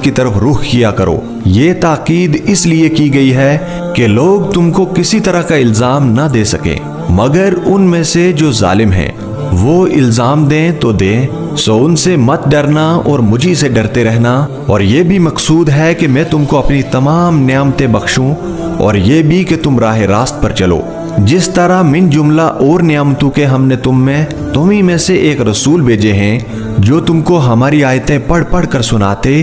की तरफ रुख किया करो। ये ताकीद इसलिए की गई है कि लोग तुमको किसी तरह का इल्जाम न दे सके, मगर उनमें से जो जालिम हैं वो इल्जाम दें तो दें। सो उनसे मत डरना और मुझी से डरते रहना। और ये भी मकसूद है कि मैं तुमको अपनी तमाम नेमतें बख्शूं, और ये भी कि तुम राह रास्त पर चलो। जिस तरह मिन जुमला और नियामतों के हमने तुम ही में से एक रसूल भेजे हैं जो तुमको हमारी आयतें पढ़ पढ़ कर सुनाते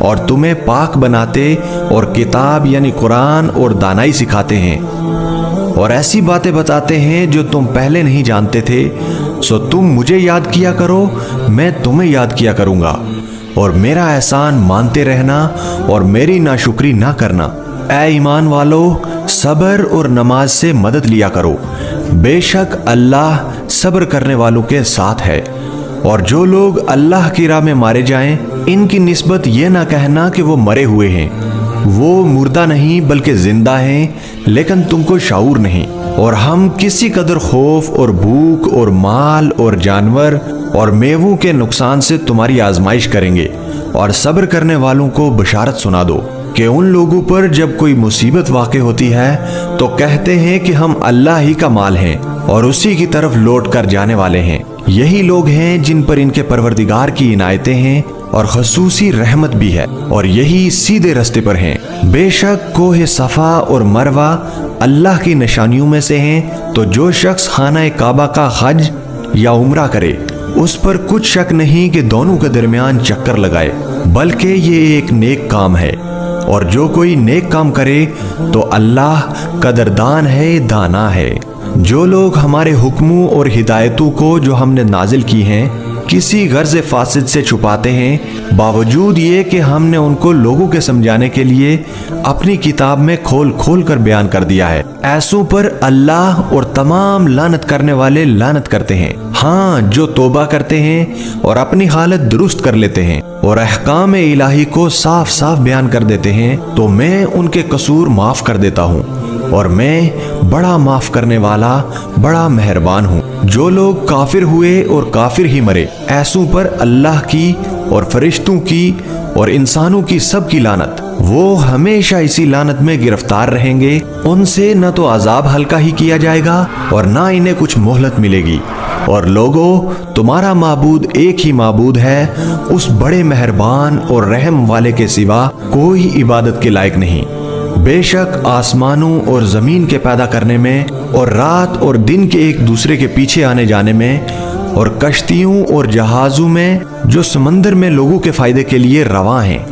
और तुम्हें पाक बनाते और किताब यानी कुरान और दानाई सिखाते हैं और ऐसी बातें बताते हैं जो तुम पहले नहीं जानते थे। सो तुम मुझे याद किया करो, मैं तुम्हें याद किया करूंगा, और मेरा एहसान मानते रहना और मेरी नाशुक्री ना करना। ऐ ईमान वालो, सब्र और नमाज से मदद लिया करो, बेशक अल्लाह सब्र करने वालों के साथ है। और जो लोग अल्लाह की राह में मारे जाएं, इनकी निस्बत ये ना कहना कि वो मरे हुए हैं, वो मुर्दा नहीं बल्कि जिंदा हैं, लेकिन तुमको शाऊर नहीं। और हम किसी कदर खौफ और भूख और माल और जानवर और मेवों के नुकसान से तुम्हारी आजमाइश करेंगे। और सब्र करने वालों को बशारत सुना दो कि उन लोगों पर जब कोई मुसीबत वाक़ई होती है तो कहते हैं कि हम अल्लाह ही का माल हैं और उसी की तरफ लौट कर जाने वाले हैं। यही लोग हैं जिन पर इनके परवरदिगार की इनायतें हैं और खसूसी रहमत भी है, और यही सीधे रास्ते पर हैं। बेशक कोहे सफा और मरवा अल्लाह की निशानियों में से हैं, तो जो शख्स खाना काबा का हज या उम्रा करे उस पर कुछ शक नहीं कि दोनों के दरमियान चक्कर लगाए, बल्कि ये एक नेक काम है। और जो कोई नेक काम करे तो अल्लाह कदरदान है, दाना है। जो लोग हमारे हुक्मों और हिदायतों को जो हमने नाजिल की हैं किसी गर्ज फासिद से छुपाते हैं, बावजूद ये कि हमने उनको लोगों के समझाने के लिए अपनी किताब में खोल खोल कर बयान कर दिया है, ऐसों पर अल्लाह और तमाम लानत करने वाले लानत करते हैं। हाँ, जो तौबा करते हैं और अपनी हालत दुरुस्त कर लेते हैं और अहकाम इलाही को साफ साफ बयान कर देते हैं, तो मैं उनके कसूर माफ कर देता हूँ, और मैं बड़ा माफ करने वाला, बड़ा मेहरबान हूँ। जो लोग काफिर हुए और काफिर ही मरे, ऐसों पर अल्लाह की और फरिश्तों की और इंसानों की सब की लानत, वो हमेशा इसी लानत में गिरफ्तार रहेंगे। उनसे न तो अजाब हल्का ही किया जाएगा और ना इन्हें कुछ मोहलत मिलेगी। और लोगों, तुम्हारा माबूद एक ही माबूद है, उस बड़े मेहरबान और रहम वाले के सिवा कोई इबादत के लायक नहीं। बेशक आसमानों और जमीन के पैदा करने में और रात और दिन के एक दूसरे के पीछे आने जाने में और कश्तियों और जहाजों में जो समंदर में लोगों के फायदे के लिए रवां हैं,